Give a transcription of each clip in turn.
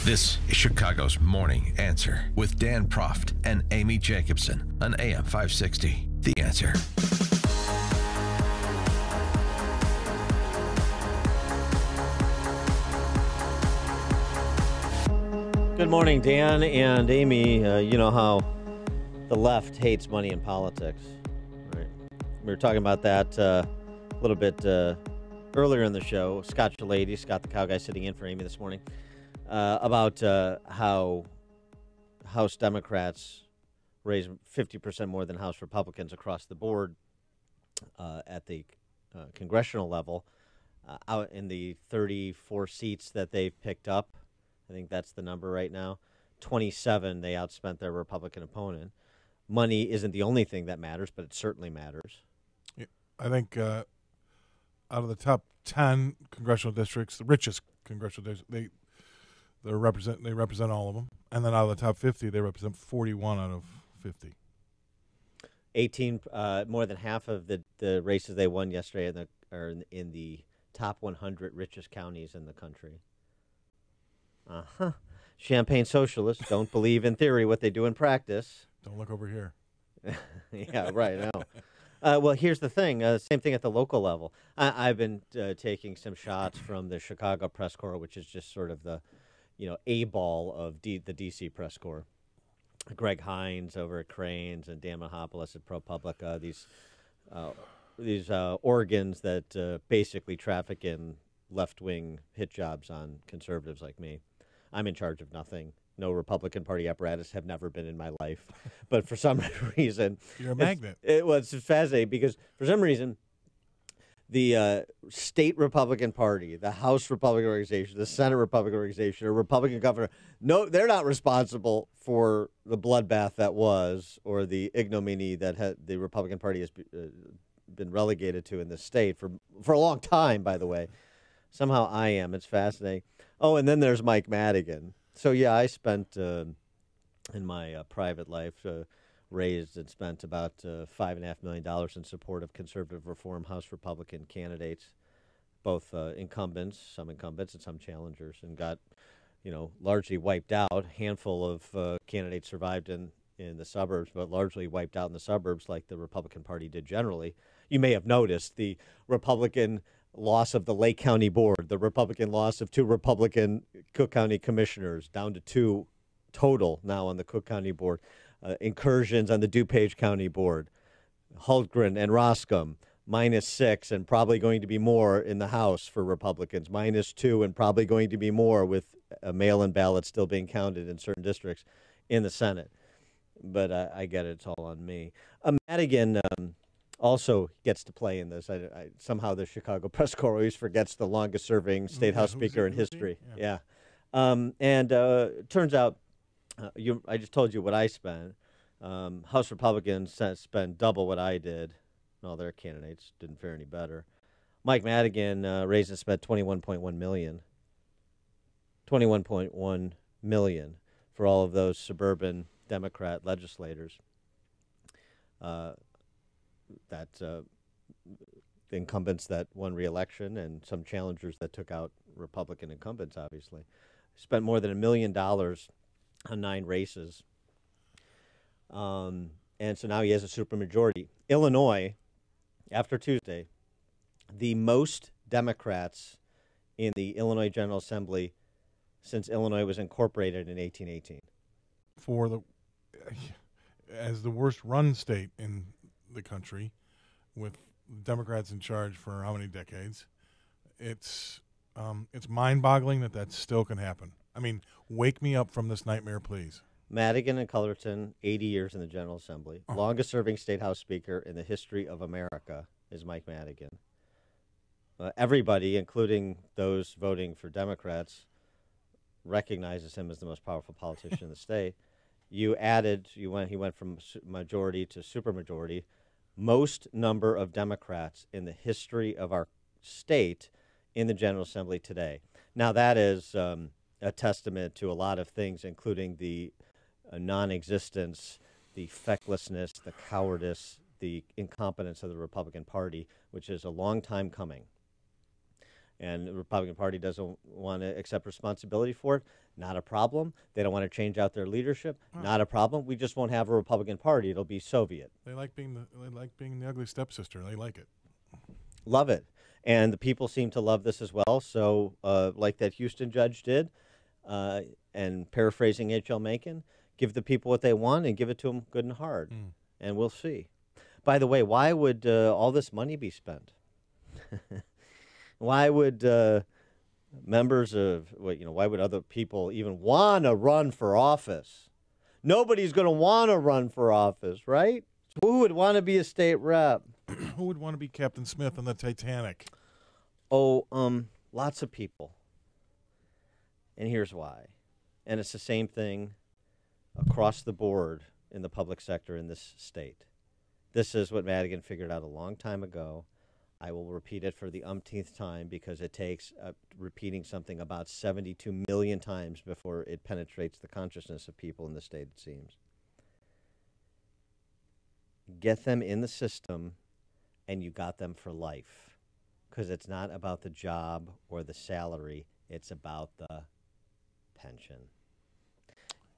This is Chicago's Morning Answer with Dan Proft and Amy Jacobson on AM 560. The Answer. Good morning, Dan and Amy. You know how the left hates money in politics, right? We were talking about that a little bit earlier in the show. Scott the cow guy sitting in for Amy this morning, about how House Democrats raise 50% more than House Republicans across the board at the congressional level. Out in the 34 seats that they've picked up, I think that's the number right now. 27, they outspent their Republican opponent. Money isn't the only thing that matters, but it certainly matters. Yeah, I think out of the top 10 congressional districts, the richest congressional districts, they represent all of them. And then out of the top 50, they represent 41 out of 50. 18, more than half of the races they won yesterday are in the top 100 richest counties in the country. Uh-huh. Champagne socialists don't believe in theory what they do in practice. Don't look over here. Yeah, right, I know. Well, here's the thing. Same thing at the local level. I've been taking some shots from the Chicago press corps, which is just sort of the, A-ball of the D.C. press corps. Greg Hines over at Cranes and Dan Mahopoulos at ProPublica, these organs that basically traffic in left-wing hit jobs on conservatives like me. I'm in charge of nothing. No Republican Party apparatus have never been in my life. But for some reason... You're a magnet. It's fascinating because for some reason, the state Republican Party, the House Republican Organization, the Senate Republican Organization, or Republican governor, no, they're not responsible for the bloodbath that was or the ignominy that the Republican Party has been relegated to in this state for a long time, by the way. Somehow I am. It's fascinating. Oh, and then there's Mike Madigan. So, yeah, I spent, in my private life, raised and spent about $5.5 million in support of conservative reform House Republican candidates, both some incumbents and some challengers, and got, largely wiped out. A handful of candidates survived in the suburbs, but largely wiped out in the suburbs like the Republican Party did generally. You may have noticed the Republican loss of the Lake County Board, the Republican loss of 2 Republican Cook County commissioners, down to 2 total now on the Cook County Board. Incursions on the DuPage County Board. Hultgren and Roscom, -6, and probably going to be more in the House for Republicans, -2, and probably going to be more with mail-in ballots still being counted in certain districts in the Senate. But I get it, it's all on me. Madigan also gets to play in this. Somehow the Chicago Press Corps always forgets the longest-serving state House Speaker in history. Yeah. Turns out, I just told you what I spent. House Republicans spent double what I did. All their candidates didn't fare any better. Mike Madigan raised and spent $21.1 million. $21.1 million for all of those suburban Democrat legislators. The incumbents that won re-election and some challengers that took out Republican incumbents, obviously. Spent more than $1 million on 9 races. And so now he has a supermajority. Illinois, after Tuesday, the most Democrats in the Illinois General Assembly since Illinois was incorporated in 1818. As the worst run state in the country, with Democrats in charge for how many decades, it's mind-boggling that still can happen. I mean, wake me up from this nightmare, please. Madigan and Cullerton, 80 years in the General Assembly. Longest-serving state House Speaker in the history of America is Mike Madigan. Everybody, including those voting for Democrats, recognizes him as the most powerful politician in the state. He went from majority to supermajority. Most number of Democrats in the history of our state in the General Assembly today. Now, that is a testament to a lot of things, including the non-existence, the fecklessness, the cowardice, the incompetence of the Republican Party, which is a long time coming. and the Republican Party doesn't want to accept responsibility for it, not a problem. They don't want to change out their leadership, not a problem. We just won't have a Republican Party. It'll be Soviet. They like being the ugly stepsister. They like it. Love it. And the people seem to love this as well. So like that Houston judge did, and paraphrasing H.L. Mencken, give the people what they want and give it to them good and hard. And we'll see. By the way, why would all this money be spent? Why would members of, why would other people even want to run for office? Nobody's going to want to run for office, right? Who would want to be a state rep? Who would want to be Captain Smith on the Titanic? Oh, lots of people. And here's why. And it's the same thing across the board in the public sector in this state. This is what Madigan figured out a long time ago. I will repeat it for the umpteenth time because it takes repeating something about 72 million times before it penetrates the consciousness of people in the state, it seems. Get them in the system, and you got them for life. Because it's not about the job or the salary. It's about the pension.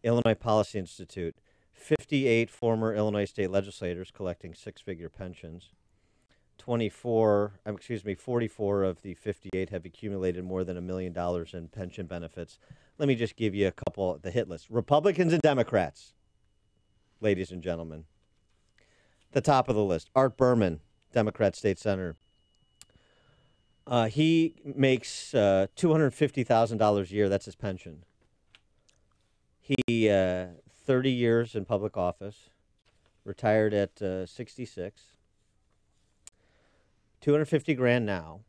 Illinois Policy Institute, 58 former Illinois state legislators collecting six-figure pensions. 44 of the 58 have accumulated more than $1 million in pension benefits. Let me just give you a couple, the hit list. Republicans and Democrats, ladies and gentlemen. The top of the list, Art Berman, Democrat state senator. He makes $250,000 a year. That's his pension. He 30 years in public office, retired at 66. 250 grand now.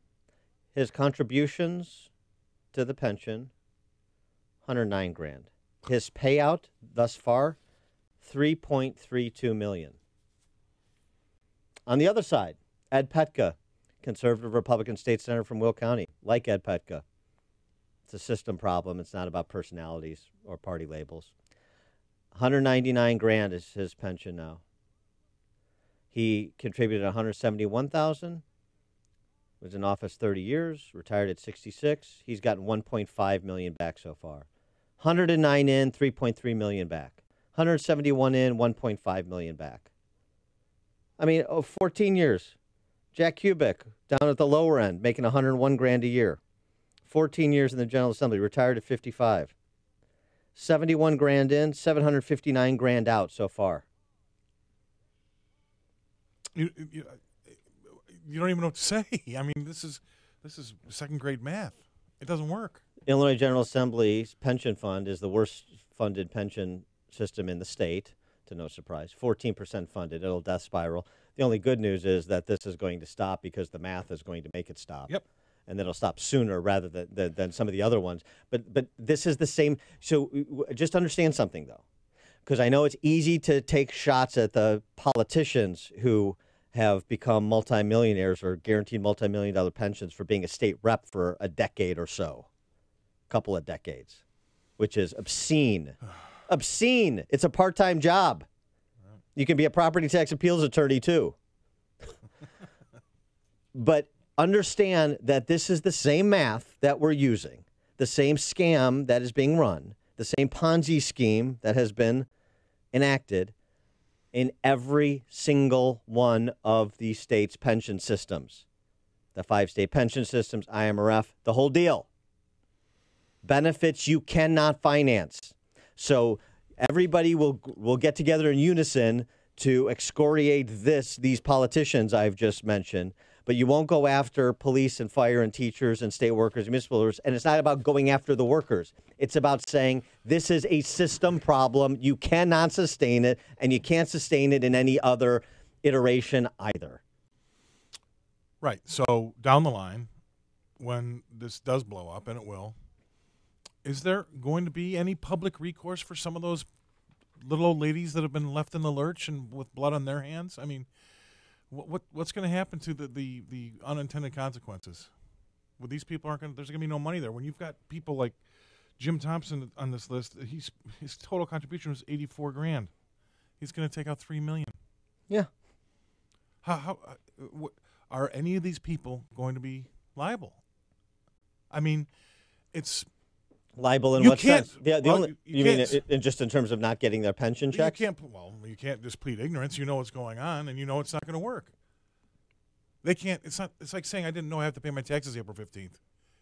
His contributions to the pension, 109 grand. His payout thus far, $3.32 million. On the other side, Ed Petka, conservative Republican state senator from Will County, like Ed Petka. It's a system problem. It's not about personalities or party labels. 199 grand is his pension now. He contributed 171,000. Was in office 30 years, retired at 66. He's gotten 1.5 million back so far. 109 in, 3.3 million back. 171 in, 1.5 million back. I mean, 14 years. Jack Kubik, down at the lower end, making 101 grand a year. 14 years in the General Assembly, retired at 55. 71 grand in, 759 grand out so far. You don't even know what to say. I mean, this is second grade math. It doesn't work. Illinois General Assembly's pension fund is the worst funded pension system in the state, to no surprise. 14% funded. It'll death spiral. The only good news is that this is going to stop because the math is going to make it stop. Yep. And then it'll stop sooner rather than some of the other ones. But this is the same. So just understand something, though, because I know it's easy to take shots at the politicians who have become multimillionaires or guaranteed multi-million-dollar pensions for being a state rep for a decade or so, a couple of decades, which is obscene. Obscene. It's a part-time job. You can be a property tax appeals attorney, too. But understand that this is the same math that we're using, the same scam that is being run, the same Ponzi scheme that has been enacted in every single one of the state's pension systems. The 5 state pension systems, IMRF, the whole deal. Benefits you cannot finance. So everybody will get together in unison to excoriate these politicians I've just mentioned, but you won't go after police and fire and teachers and state workers and municipal workers. And it's not about going after the workers. It's about saying this is a system problem. You cannot sustain it, and you can't sustain it in any other iteration either. Right. So down the line, when this does blow up, and it will, is there going to be any public recourse for some of those little old ladies that have been left in the lurch and with blood on their hands? I mean, what's going to happen to the unintended consequences? Well, these people there's going to be no money there. When you've got people like Jim Thompson on this list, his total contribution was 84 grand. He's going to take out $3 million. Yeah. How are any of these people going to be liable? I mean, it's Liable in you what can't. sense? The well, only you mean can't, just in terms of not getting their pension checks? you can't just plead ignorance. You know what's going on, and you know it's not going to work. They can't. It's not. It's like saying I didn't know I have to pay my taxes April 15th.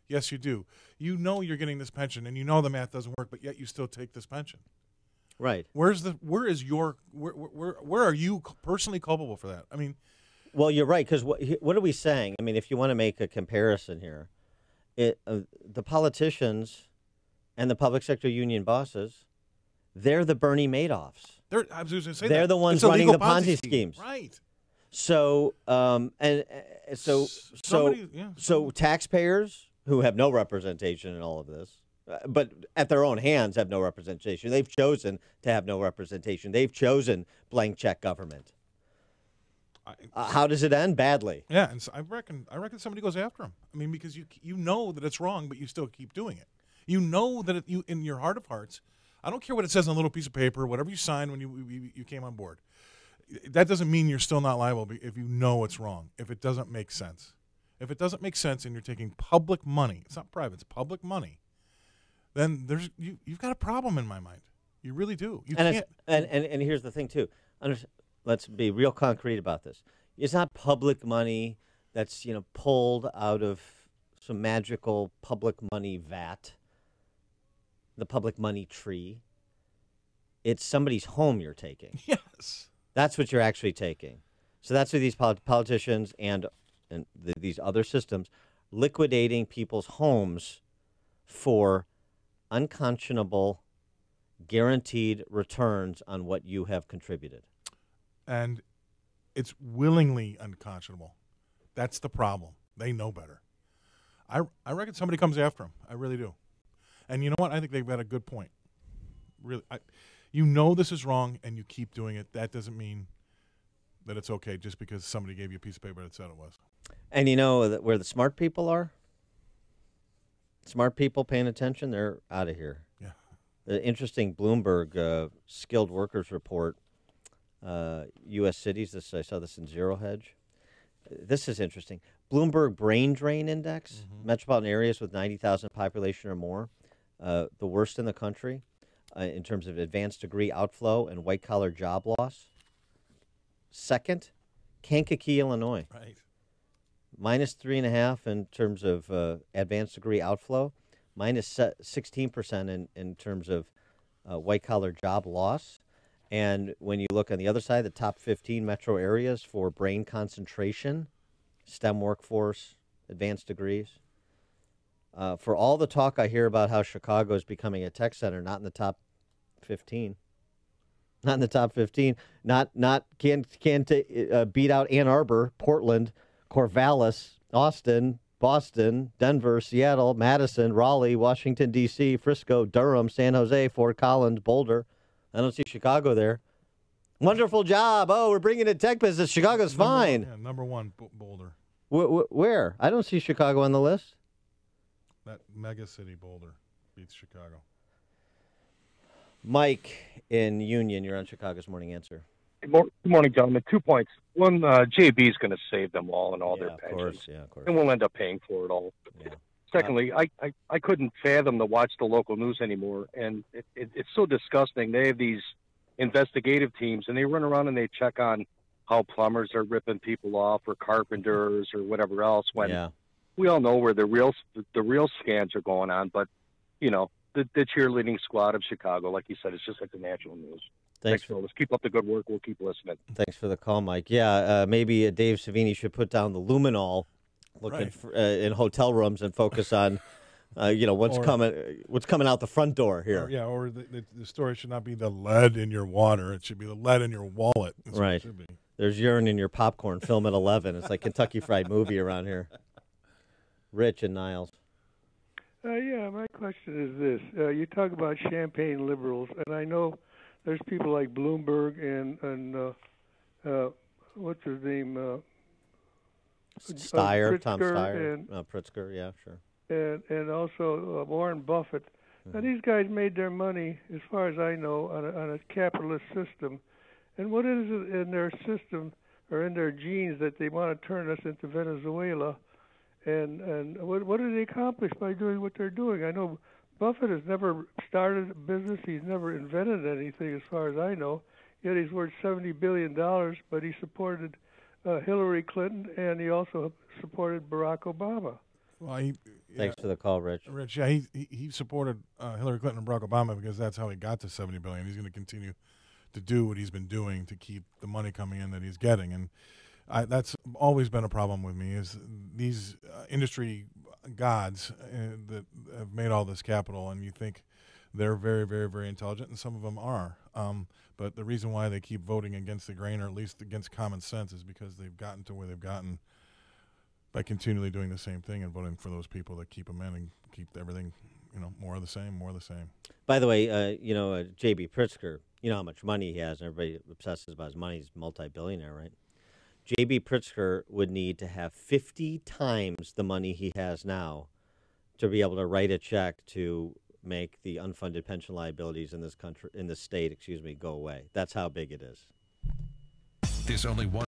Yes, you do. You know you're getting this pension, and you know the math doesn't work, but yet you still take this pension. Right. Where are you personally culpable for that? I mean, Well, you're right, because what are we saying? I mean, if you want to make a comparison here, the politicians and the public sector union bosses, they're the Bernie Madoffs. I was going to say they're that. the ones It's a running legal the Ponzi scheme. schemes. Right. So, so taxpayers who have no representation in all of this, but at their own hands have no representation. They've chosen to have no representation. They've chosen blank check government. How does it end? Badly. Yeah, and so I reckon somebody goes after him. I mean, because you know that it's wrong, but you still keep doing it. You know that you in your heart of hearts, I don't care what it says on a little piece of paper, whatever you signed when you came on board. That doesn't mean you're still not liable if you know it's wrong. If it doesn't make sense, if it doesn't make sense, and you're taking public money, it's not private, it's public money. Then you've got a problem in my mind. You really do. You can't. And here's the thing too. Let's be real concrete about this. It's not public money that's pulled out of some magical public money vat, the public money tree. It's somebody's home you're taking. Yes. That's what you're actually taking. So that's what these politicians and these other systems liquidating people's homes for unconscionable, guaranteed returns on what you have contributed. And it's willingly unconscionable. That's the problem. They know better. I reckon somebody comes after them. I really do. And you know what? I think they've got a good point. Really, you know this is wrong, and you keep doing it. That doesn't mean that it's okay just because somebody gave you a piece of paper that said it was. And you know where the smart people are? Smart people paying attention, they're out of here. Yeah. The interesting Bloomberg skilled workers report, U.S. cities. I saw this in Zero Hedge. This is interesting. Bloomberg Brain Drain Index, metropolitan areas with 90,000 population or more, the worst in the country in terms of advanced degree outflow and white-collar job loss. Second, Kankakee, Illinois. Right. Minus 3.5 in terms of advanced degree outflow, minus 16% in terms of white-collar job loss. And when you look on the other side, the top 15 metro areas for brain concentration, STEM workforce, advanced degrees. For all the talk I hear about how Chicago is becoming a tech center, not in the top 15. Not in the top 15. Can't beat out Ann Arbor, Portland, Corvallis, Austin, Boston, Denver, Seattle, Madison, Raleigh, Washington, D.C., Frisco, Durham, San Jose, Fort Collins, Boulder. I don't see Chicago there. Wonderful job. Oh, we're bringing in tech business. Chicago's fine. Number one, Boulder. Where? I don't see Chicago on the list. That mega city, Boulder, beats Chicago. Mike in Union, you're on Chicago's Morning Answer. Good morning, gentlemen. 2 points. One, JB is going to save them all and all their pensions. Of course. And we'll end up paying for it all. Yeah. Secondly, I couldn't fathom to watch the local news anymore, and it's so disgusting. They have these investigative teams, and they run around and they check on how plumbers are ripping people off or carpenters or whatever else, when we all know where the real scams are going on. But, the cheerleading squad of Chicago, like you said, it's just like the national news. Thanks, Phil. Let's keep up the good work. We'll keep listening. Thanks for the call, Mike. Yeah, maybe Dave Savini should put down the luminol in hotel rooms and focus on, what's coming out the front door here. Or the story should not be the lead in your water. It should be the lead in your wallet. That's what it should be. There's urine in your popcorn. Film at 11. It's like Kentucky Fried Movie around here. Rich and Niles. My question is this. You talk about champagne liberals, and I know there's people like Bloomberg and what's his name? Tom Steyer. And, Pritzker, yeah, sure. And also Warren Buffett. Now, these guys made their money, as far as I know, on a capitalist system. And what is it in their system or in their genes that they want to turn us into Venezuela And what did they accomplish by doing what they're doing? I know Buffett has never started a business. He's never invented anything, as far as I know. Yet he's worth $70 billion, but he supported Hillary Clinton, and he also supported Barack Obama. Well, Thanks for the call, Rich. Rich, yeah, he supported Hillary Clinton and Barack Obama because that's how he got to $70 billion. He's going to continue to do what he's been doing to keep the money coming in that he's getting, and that's always been a problem with me. Is these industry gods that have made all this capital, and you think they're very, very, very intelligent, and some of them are. But the reason why they keep voting against the grain, or at least against common sense, is because they've gotten to where they've gotten by continually doing the same thing and voting for those people that keep them in and keep everything, more of the same, more of the same. By the way, J.B. Pritzker, you know how much money he has, and everybody obsesses about his money. He's a multi-billionaire, right? J.B. Pritzker would need to have 50 times the money he has now to be able to write a check to make the unfunded pension liabilities in this state, go away. That's how big it is. There's only one